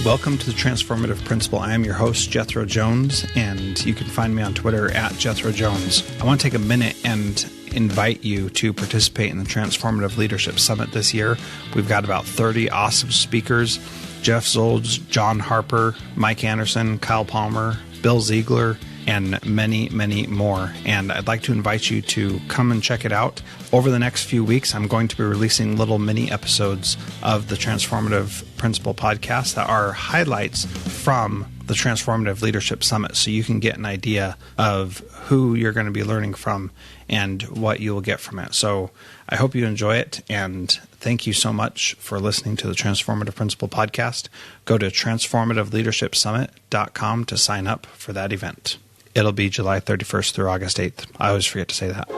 Welcome to the Transformative Principal. I am your host, Jethro Jones, and you can find me on Twitter at Jethro Jones. I want to take a minute and invite you to participate in the Transformative Leadership Summit this year. We've got about 30 awesome speakers: Jeff Zolds, John Harper, Mike Anderson, Kyle Palmer, Bill Ziegler, and many, many more. And I'd like to invite you to come and check it out. Over the next few weeks, I'm going to be releasing little mini episodes of the Transformative Principal podcast that are highlights from the Transformative Leadership Summit, so you can get an idea of who you're going to be learning from and what you will get from it. So I hope you enjoy it, and thank you so much for listening to the Transformative Principal podcast. Go to transformativeleadershipsummit.com to sign up for that event. It'll be July 31st through August 8th. I always forget to say that.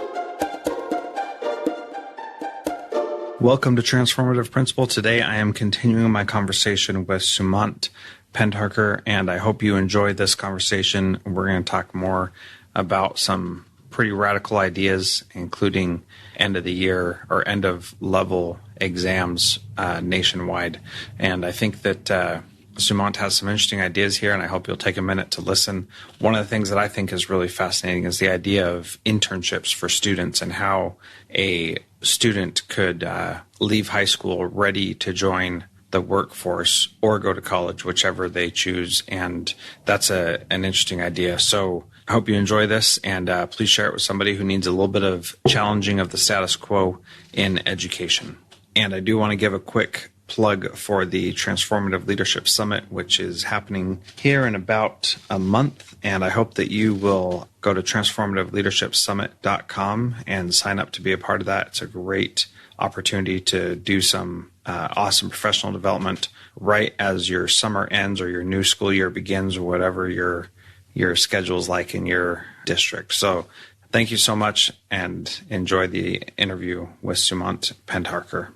Welcome to Transformative Principal. Today I am continuing my conversation with Sumant Pendharkar, and I hope you enjoy this conversation. We're going to talk more about some pretty radical ideas, including end of the year or end of level exams nationwide. And I think that Sumant has some interesting ideas here, and I hope you'll take a minute to listen. One of the things that I think is really fascinating is the idea of internships for students and how a student could leave high school ready to join the workforce or go to college, whichever they choose. And that's an interesting idea. So I hope you enjoy this, and please share it with somebody who needs a little bit of challenging of the status quo in education. And I do want to give a quick plug for the Transformative Leadership Summit, which is happening here in about a month. And I hope that you will go to transformativeleadershipsummit.com and sign up to be a part of that. It's a great opportunity to do some awesome professional development right as your summer ends or your new school year begins, or whatever your schedule is like in your district. So thank you so much, and enjoy the interview with Sumant Pendharkar.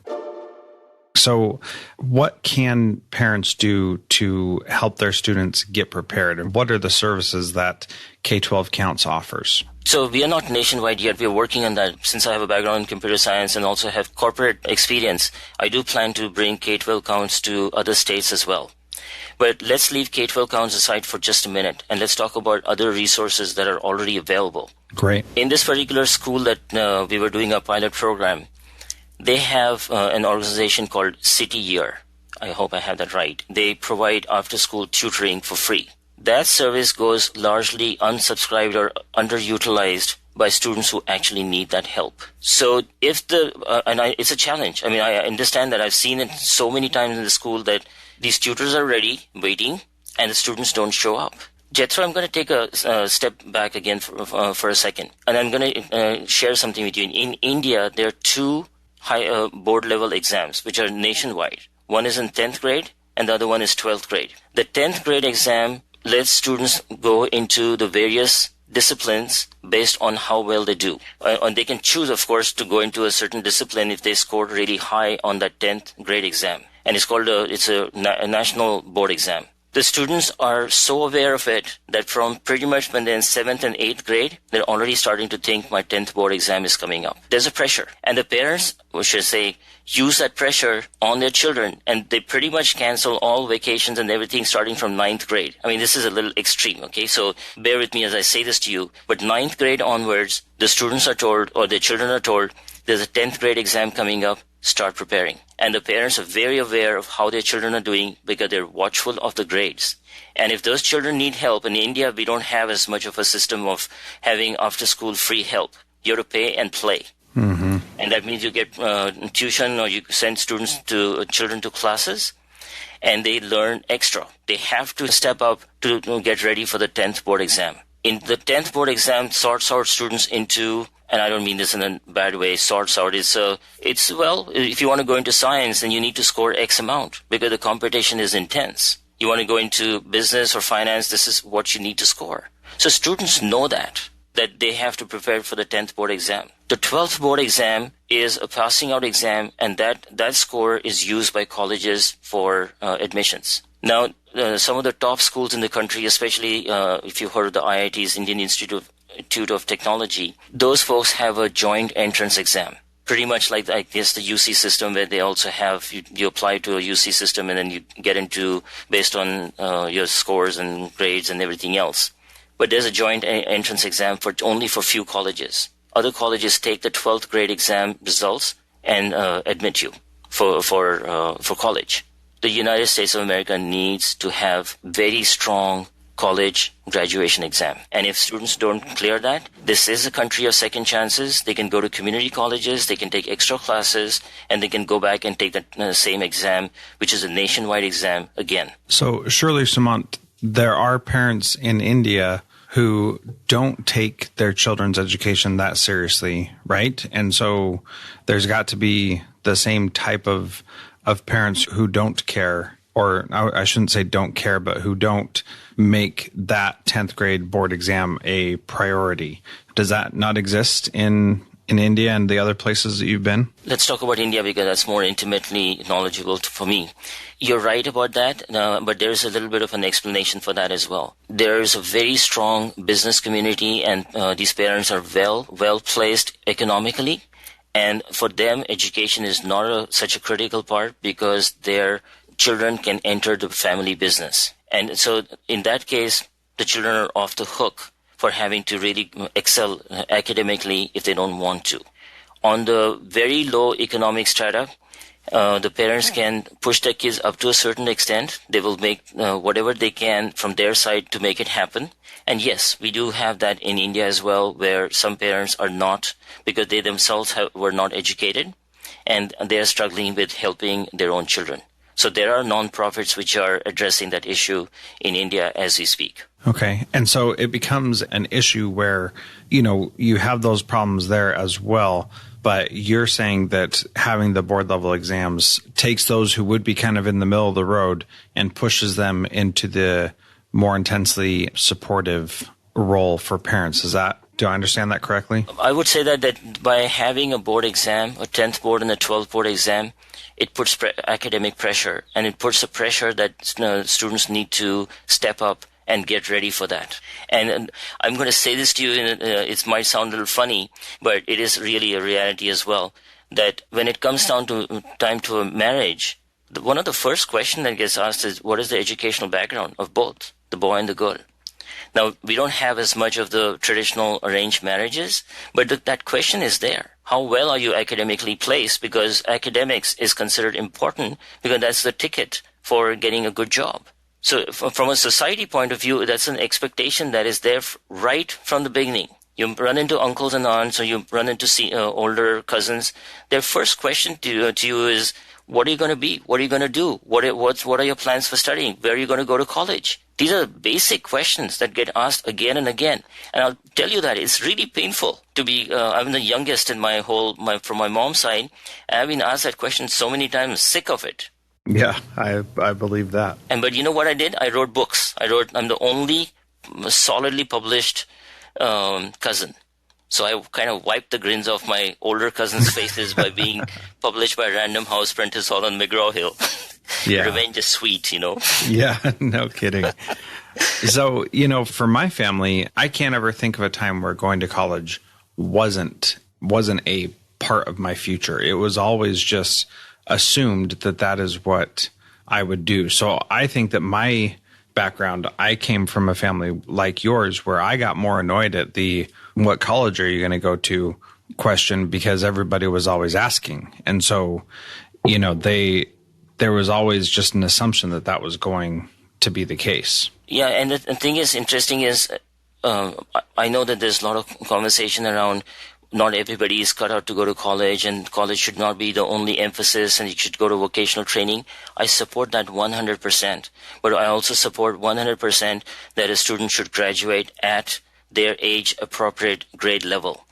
So what can parents do to help their students get prepared, and what are the services that K-12 Counts offers? So we are not nationwide yet. We are working on that. Since I have a background in computer science and also have corporate experience, I do plan to bring K-12 Counts to other states as well. But let's leave K-12 Counts aside for just a minute, and let's talk about other resources that are already available. Great. In this particular school that we were doing a pilot program, they have an organization called City Year. I hope I have that right. They provide after-school tutoring for free. That service goes largely unsubscribed or underutilized by students who actually need that help. So if it's a challenge. I mean, I understand that. I've seen it so many times in the school that these tutors are ready, waiting, and the students don't show up. Jethro, I'm going to take a step back again for a second, and I'm going to share something with you. In India, there are two high board-level exams, which are nationwide. One is in 10th grade, and the other one is 12th grade. The 10th grade exam lets students go into the various disciplines based on how well they do. And they can choose, of course, to go into a certain discipline if they scored really high on that 10th grade exam. And it's called a national board exam. The students are so aware of it that from pretty much when they're in 7th and 8th grade, they're already starting to think my 10th board exam is coming up. There's a pressure. And the parents, we should say, use that pressure on their children. And they pretty much cancel all vacations and everything starting from 9th grade. I mean, this is a little extreme, okay? So bear with me as I say this to you. But 9th grade onwards, the students are told, or their children are told, there's a 10th grade exam coming up. Start preparing. And the parents are very aware of how their children are doing because they're watchful of the grades. And if those children need help, in India, we don't have as much of a system of having after-school free help. You have to pay and play. Mm-hmm. And that means you get tuition, or you send children to classes, and they learn extra. They have to step up to get ready for the 10th board exam. In the 10th board exam, sorts out students into, and I don't mean this in a bad way, sorts out. It's if you want to go into science, then you need to score X amount because the competition is intense. You want to go into business or finance, this is what you need to score. So students know that they have to prepare for the 10th board exam. The 12th board exam is a passing out exam, and that score is used by colleges for admissions. Now, some of the top schools in the country, especially if you've heard of the IITs, Indian Institute of Technology, those folks have a joint entrance exam pretty much like, I guess, the UC system, where they also have, you apply to a UC system and then you get into based on your scores and grades and everything else. But there's a joint entrance exam only for few colleges. Other colleges take the 12th grade exam results and admit you for college. The United States of America needs to have very strong college graduation exam. And if students don't clear that, this is a country of second chances. They can go to community colleges, they can take extra classes, and they can go back and take that same exam, which is a nationwide exam again. So surely, Sumant, there are parents in India who don't take their children's education that seriously, right? And so there's got to be the same type of parents who don't care, or I shouldn't say don't care, but who don't make that 10th grade board exam a priority. Does that not exist in India and the other places that you've been? Let's talk about India because that's more intimately knowledgeable for me. You're right about that, but there's a little bit of an explanation for that as well. There's a very strong business community, and these parents are well placed economically. And for them, education is not such a critical part because their children can enter the family business. And so in that case, the children are off the hook for having to really excel academically if they don't want to. On the very low economic strata, the parents can push their kids up to a certain extent. They will make whatever they can from their side to make it happen. And yes, we do have that in India as well, where some parents are not, because they themselves were not educated, and they are struggling with helping their own children. So there are non-profits which are addressing that issue in India as we speak. Okay. And so it becomes an issue where, you have those problems there as well. But you're saying that having the board level exams takes those who would be kind of in the middle of the road and pushes them into the more intensely supportive role for parents. Do I understand that correctly? I would say that by having a board exam, a 10th board and a 12th board exam, it puts academic pressure, and it puts the pressure that students need to step up and get ready for that. And I'm going to say this to you, it might sound a little funny, but it is really a reality as well, that when it comes down to time to a marriage, one of the first questions that gets asked is, what is the educational background of both, the boy and the girl? Now, we don't have as much of the traditional arranged marriages, but that question is there. How well are you academically placed? Because academics is considered important because that's the ticket for getting a good job. So from a society point of view, that's an expectation that is there right from the beginning. You run into uncles and aunts, or you run into older cousins. Their first question to you is, what are you going to be? What are you going to do? What are your plans for studying? Where are you going to go to college? These are basic questions that get asked again and again. And I'll tell you that it's really painful to be, I'm the youngest in from my mom's side. And I've been asked that question so many times, sick of it. Yeah, I believe that. But you know what I did? I wrote books. I'm the only solidly published cousin. So I kind of wiped the grins off my older cousins' faces by being published by Random House, Prentice Hall, and McGraw-Hill. Yeah. Revenge is sweet, Yeah, no kidding. So, for my family, I can't ever think of a time where going to college wasn't a part of my future. It was always just assumed that is what I would do. So I think that my background, I came from a family like yours where I got more annoyed at the what college are you going to go to question because everybody was always asking. And so, there was always just an assumption that was going to be the case. Yeah, and the thing is interesting is I know that there's a lot of conversation around not everybody is cut out to go to college, and college should not be the only emphasis, and you should go to vocational training. I support that 100%. But I also support 100% that a student should graduate at their age-appropriate grade level.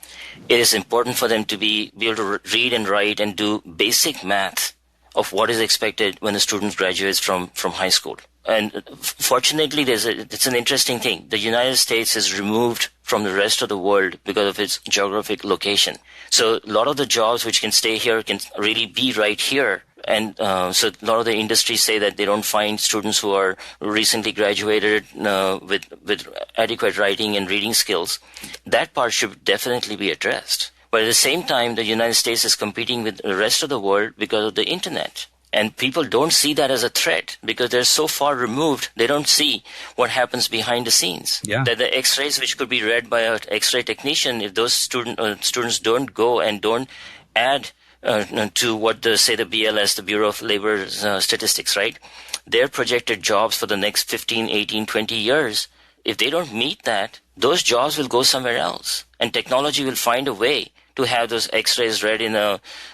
It is important for them to be able to read and write and do basic math of what is expected when a student graduates from high school. And fortunately, it's an interesting thing. The United States is removed from the rest of the world because of its geographic location. So a lot of the jobs which can stay here can really be right here. And so a lot of the industries say that they don't find students who are recently graduated with adequate writing and reading skills. That part should definitely be addressed. But at the same time, the United States is competing with the rest of the world because of the internet. And people don't see that as a threat because they're so far removed, they don't see what happens behind the scenes. Yeah. That the X-rays which could be read by an X-ray technician, if those students don't go and don't add to what the BLS, the Bureau of Labor Statistics, right? Their projected jobs for the next 15, 18, 20 years, if they don't meet that, those jobs will go somewhere else. And technology will find a way to have those X-rays read in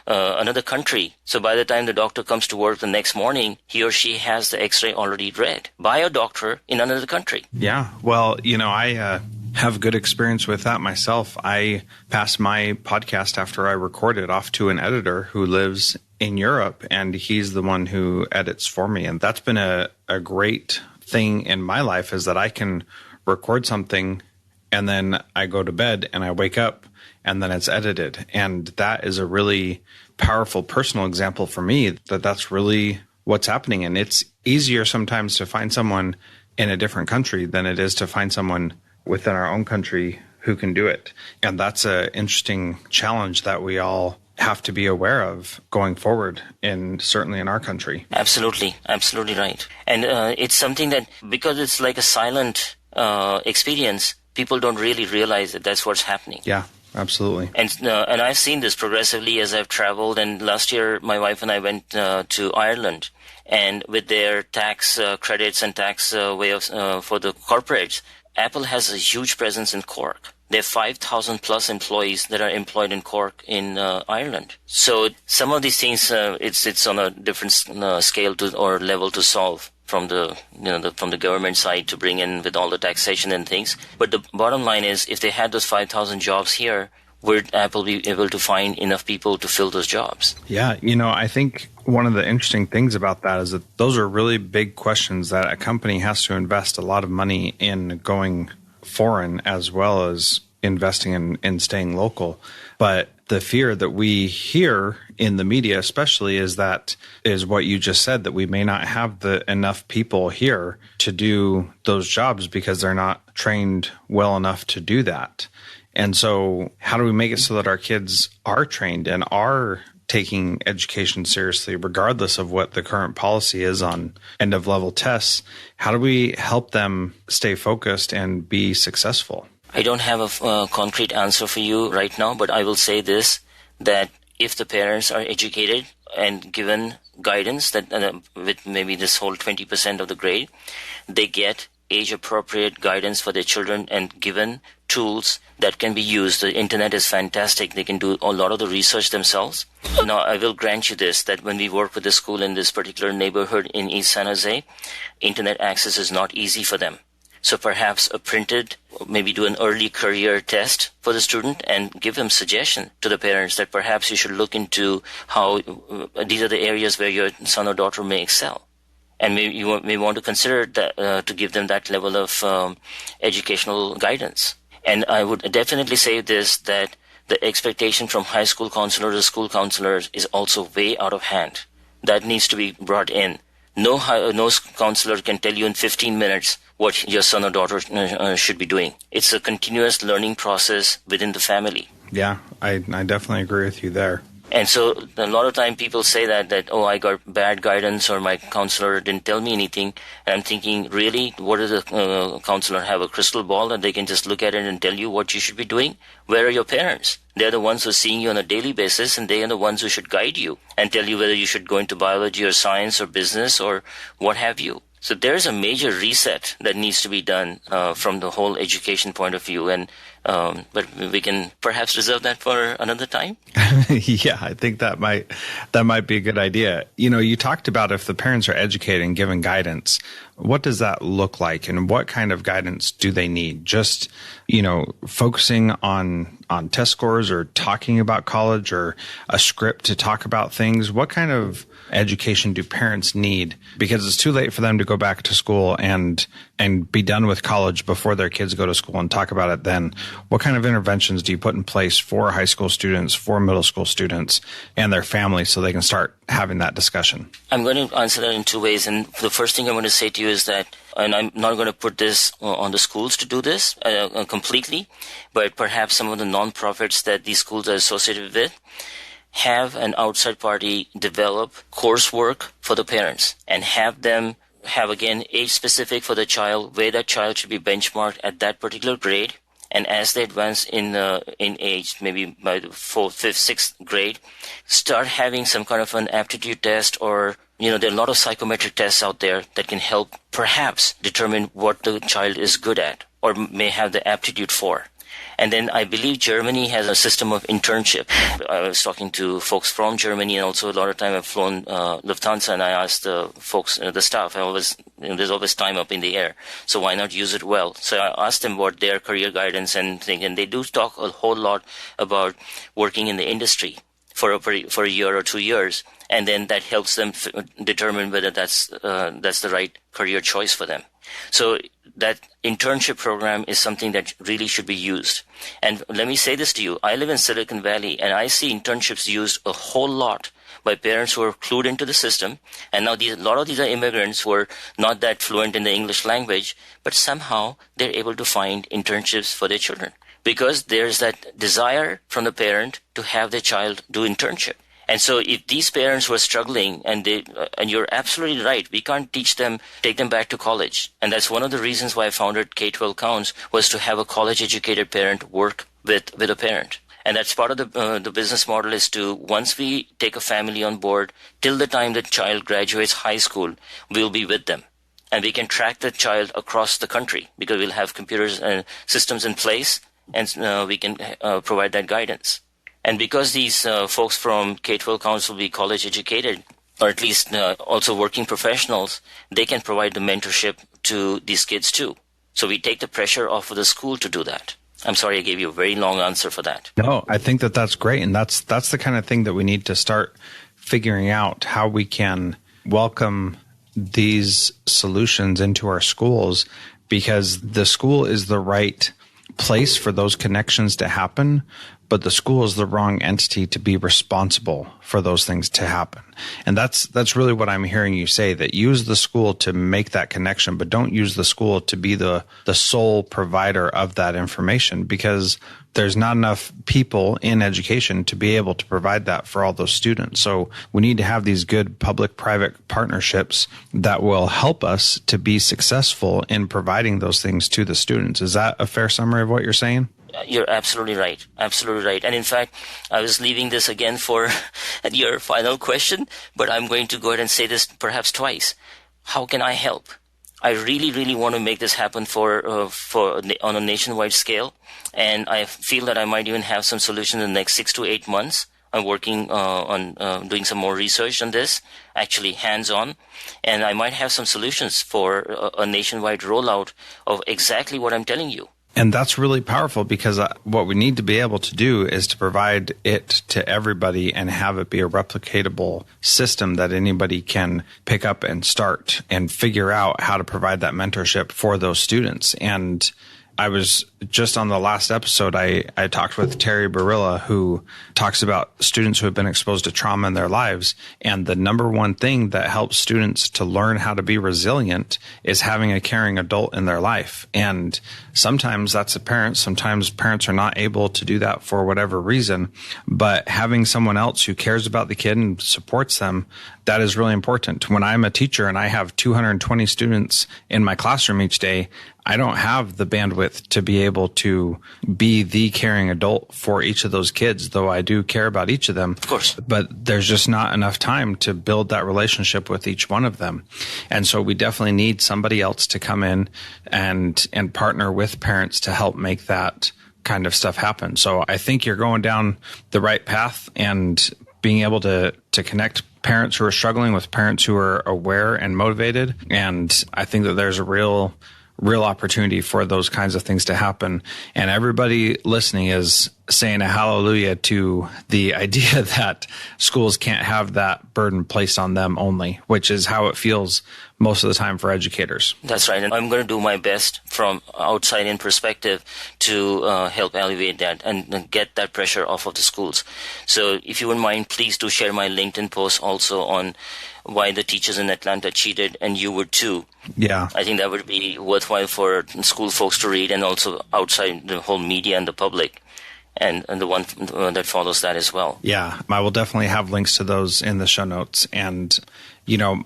another country. So by the time the doctor comes to work the next morning, he or she has the X-ray already read by a doctor in another country. Yeah. Well, I have good experience with that myself. I passed my podcast after I record it off to an editor who lives in Europe, and he's the one who edits for me. And that's been a great thing in my life, is that I can record something and then I go to bed and I wake up and then it's edited. And that is a really powerful personal example for me that that's really what's happening. And it's easier sometimes to find someone in a different country than it is to find someone within our own country who can do it. And that's an interesting challenge that we all have to be aware of going forward, certainly in our country. Absolutely right. And it's something that, because it's like a silent experience, people don't really realize that that's what's happening. Yeah, absolutely. And I've seen this progressively as I've traveled. And last year, my wife and I went to Ireland, and with their tax credits and tax way of for the corporates, Apple has a huge presence in Cork. They have 5,000 plus employees that are employed in Cork in Ireland. So some of these things, it's on a different scale or level to solve from from the government side to bring in with all the taxation and things. But the bottom line is, if they had those 5,000 jobs here, would Apple be able to find enough people to fill those jobs? Yeah, I think one of the interesting things about that is that those are really big questions that a company has to invest a lot of money in going foreign, as well as investing in staying local. But the fear that we hear in the media especially is what you just said, that we may not have enough people here to do those jobs because they're not trained well enough to do that. And so how do we make it so that our kids are trained and are taking education seriously, regardless of what the current policy is on end-of-level tests? How do we help them stay focused and be successful? I don't have a concrete answer for you right now, but I will say this, that if the parents are educated and given guidance that with maybe this whole 20% of the grade, they get age-appropriate guidance for their children and given tools that can be used. The internet is fantastic. They can do a lot of the research themselves. Now, I will grant you this, that when we work with the school in this particular neighborhood in East San Jose, internet access is not easy for them. So perhaps maybe do an early career test for the student and give them suggestion to the parents that perhaps you should look into how these are the areas where your son or daughter may excel. And maybe you may want to consider that to give them that level of educational guidance. And I would definitely say this, that the expectation from high school counselors to school counselors is also way out of hand. That needs to be brought in. No counselor can tell you in 15 minutes what your son or daughter should be doing. It's a continuous learning process within the family. Yeah, I definitely agree with you there. And so a lot of time people say that I got bad guidance or my counselor didn't tell me anything. And I'm thinking, really, what does a counselor have, a crystal ball that they can just look at it and tell you what you should be doing? Where are your parents? They're the ones who are seeing you on a daily basis, and they are the ones who should guide you and tell you whether you should go into biology or science or business or what have you. So there's a major reset that needs to be done from the whole education point of view, and but we can perhaps reserve that for another time. Yeah, I think that might be a good idea. You talked about if the parents are educated and given guidance, what does that look like, and what kind of guidance do they need? Just focusing on test scores, or talking about college, or a script to talk about things. What kind of education do parents need? Because it's too late for them to go back to school and be done with college before their kids go to school and talk about it then. what kind of interventions do you put in place for high school students, for middle school students, and their families so they can start having that discussion? I'm going to answer that in two ways. And the first thing I'm going to say to you is that, and I'm not going to put this on the schools to do this completely, but perhaps some of the nonprofits that these schools are associated with have an outside party develop coursework for the parents and have them have, again, age specific for the child, where that child should be benchmarked at that particular grade. And as they advance in age, maybe by the 4th, 5th, 6th grade, start having some kind of an aptitude test, or, there are a lot of psychometric tests out there that can help perhaps determine what the child is good at or may have the aptitude for. And then I believe Germany has a system of internship. I was talking to folks from Germany, and also a lot of time I've flown Lufthansa, and I asked the folks, the staff, there's always time up in the air, so why not use it well? So I asked them what their career guidance and thing, and they do talk a whole lot about working in the industry for a year or 2 years, and then that helps them determine whether that's the right career choice for them. So that internship program is something that really should be used. And let me say this to you. I live in Silicon Valley, and I see internships used a whole lot by parents who are clued into the system. And now a lot of these are immigrants who are not that fluent in the English language, but somehow they're able to find internships for their children, because there's that desire from the parent to have their child do internship. And so if these parents were struggling, and you're absolutely right, we can't take them back to college. And that's one of the reasons why I founded K-12 Counts, was to have a college-educated parent work with a parent. And that's part of the business model, is to, once we take a family on board, till the time the child graduates high school, we'll be with them. And we can track the child across the country, because we'll have computers and systems in place, and we can provide that guidance. And because these folks from K-12 Counts will be college educated, or at least also working professionals, they can provide the mentorship to these kids too. So we take the pressure off of the school to do that. I'm sorry I gave you a very long answer for that. No, I think that's great. And that's the kind of thing that we need to start figuring out, how we can welcome these solutions into our schools, because the school is the right place for those connections to happen, but the school is the wrong entity to be responsible for those things to happen. And that's really what I'm hearing you say, that use the school to make that connection, but don't use the school to be the sole provider of that information, because there's not enough people in education to be able to provide that for all those students. So we need to have these good public-private partnerships that will help us to be successful in providing those things to the students. Is that a fair summary of what you're saying? You're absolutely right. Absolutely right. And in fact, I was leaving this again for your final question, but I'm going to go ahead and say this perhaps twice. How can I help? I really, really want to make this happen on a nationwide scale, and I feel that I might even have some solutions in the next 6 to 8 months. I'm working on doing some more research on this, actually hands-on, and I might have some solutions for a nationwide rollout of exactly what I'm telling you. And that's really powerful, because what we need to be able to do is to provide it to everybody and have it be a replicatable system that anybody can pick up and start and figure out how to provide that mentorship for those students. And I was just on the last episode, I talked with Terry Barilla, who talks about students who have been exposed to trauma in their lives. And the number one thing that helps students to learn how to be resilient is having a caring adult in their life. And sometimes that's a parent. Sometimes parents are not able to do that for whatever reason. But having someone else who cares about the kid and supports them, that is really important. When I'm a teacher and I have 220 students in my classroom each day, I don't have the bandwidth to be able to be the caring adult for each of those kids, though I do care about each of them. Of course. But there's just not enough time to build that relationship with each one of them. And so we definitely need somebody else to come in and partner with parents to help make that kind of stuff happen. So I think you're going down the right path, and being able to connect parents who are struggling with parents who are aware and motivated. And I think that there's a real opportunity for those kinds of things to happen. And everybody listening is saying a hallelujah to the idea that schools can't have that burden placed on them only, which is how it feels most of the time for educators. That's right. And I'm going to do my best from outside in perspective to help alleviate that and get that pressure off of the schools. So if you wouldn't mind, please do share my LinkedIn post also on why the teachers in Atlanta cheated, and you would too. Yeah. I think that would be worthwhile for school folks to read, and also outside the whole media and the public. And the one that follows that as well. Yeah, I will definitely have links to those in the show notes. And,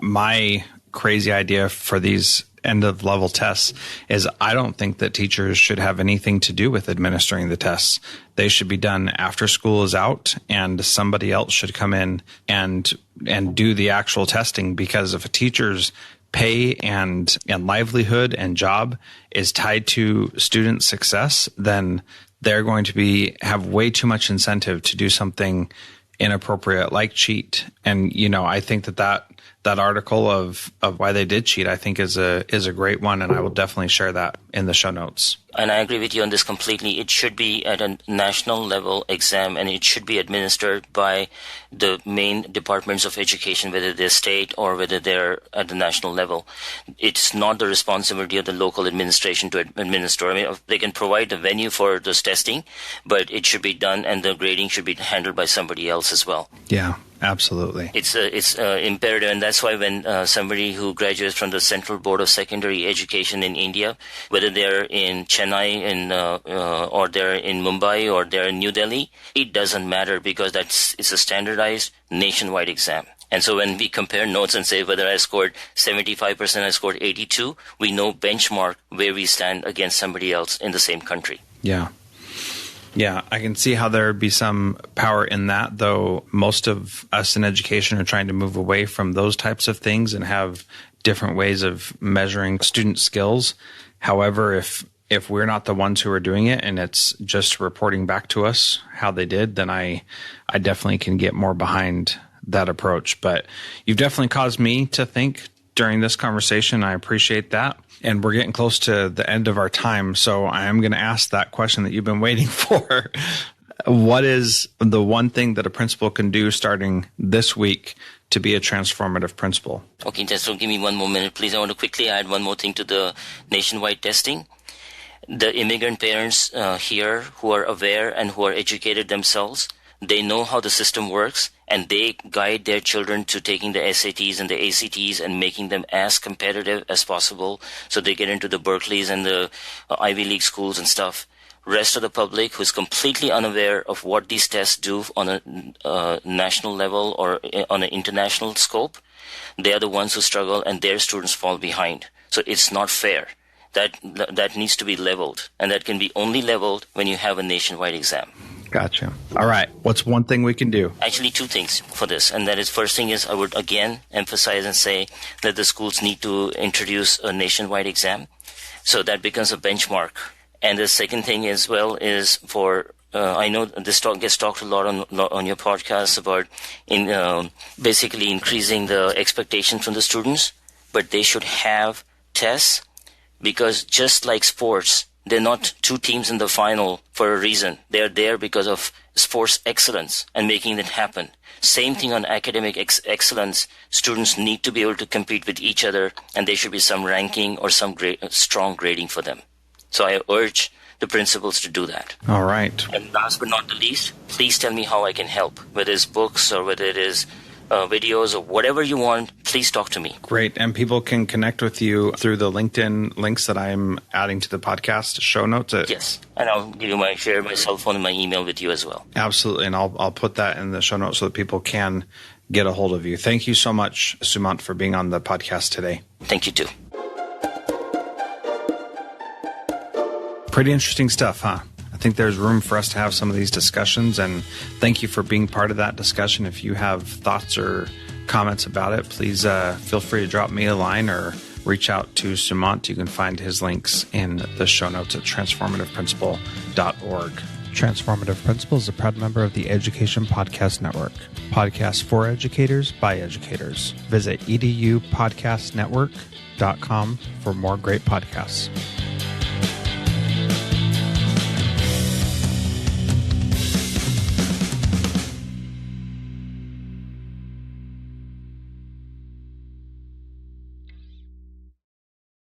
my crazy idea for these end-of-level tests is I don't think that teachers should have anything to do with administering the tests. They should be done after school is out, and somebody else should come in and do the actual testing, because if a teacher's pay and livelihood and job is tied to student success, then they're going to have way too much incentive to do something inappropriate like cheat. And, I think that article of why they did cheat, I think is a great one. And I will definitely share that in the show notes. And I agree with you on this completely. It should be at a national level exam, and it should be administered by the main departments of education, whether they're state or whether they're at the national level. It's not the responsibility of the local administration to administer. I mean, they can provide the venue for this testing, but it should be done, and the grading should be handled by somebody else as well. Yeah. Absolutely. It's imperative, and that's why when somebody who graduates from the Central Board of Secondary Education in India, whether they're in Chennai or they're in Mumbai or they're in New Delhi, it doesn't matter, because it's a standardized nationwide exam. And so when we compare notes and say whether I scored 75%, I scored 82, we know benchmark where we stand against somebody else in the same country. Yeah. Yeah, I can see how there would be some power in that, though most of us in education are trying to move away from those types of things and have different ways of measuring student skills. However, if we're not the ones who are doing it and it's just reporting back to us how they did, then I definitely can get more behind that approach. But you've definitely caused me to think during this conversation. I appreciate that. And we're getting close to the end of our time, so I am going to ask that question that you've been waiting for. What is the one thing that a principal can do starting this week to be a transformative principal? Okay, just give me one more minute, please. I want to quickly add one more thing to the nationwide testing. The immigrant parents here who are aware and who are educated themselves, they know how the system works, and they guide their children to taking the SATs and the ACTs and making them as competitive as possible, so they get into the Berkeleys and the Ivy League schools and stuff. Rest of the public who is completely unaware of what these tests do on a national level or on an international scope, they are the ones who struggle, and their students fall behind. So it's not fair. That needs to be leveled, and that can be only leveled when you have a nationwide exam. Gotcha. All right. What's one thing we can do? Actually, two things for this. And that is, first thing is I would again emphasize and say that the schools need to introduce a nationwide exam. So that becomes a benchmark. And the second thing as well is for, I know this talk gets talked a lot on your podcast about basically increasing the expectations from the students, but they should have tests, because just like sports, they're not two teams in the final for a reason. They're there because of sports excellence and making it happen. Same thing on academic excellence. Students need to be able to compete with each other, and there should be some ranking or some strong grading for them. So I urge the principals to do that. All right. And last but not the least, please tell me how I can help, whether it's books or whether it is videos or whatever you want. Please talk to me. Great. And people can connect with you through the LinkedIn links that I'm adding to the podcast show notes. Yes. And I'll give you share my cell phone and my email with you as well. Absolutely. And I'll put that in the show notes so that people can get a hold of you. Thank you so much, Sumant, for being on the podcast today. Thank you too. Pretty interesting stuff, huh? I think there's room for us to have some of these discussions, and thank you for being part of that discussion. If you have thoughts or comments about it, please feel free to drop me a line or reach out to Sumant. You can find his links in the show notes at transformativeprincipal.org. Transformative Principal is a proud member of the Education Podcast Network. Podcasts for educators by educators. Visit edupodcastnetwork.com for more great podcasts.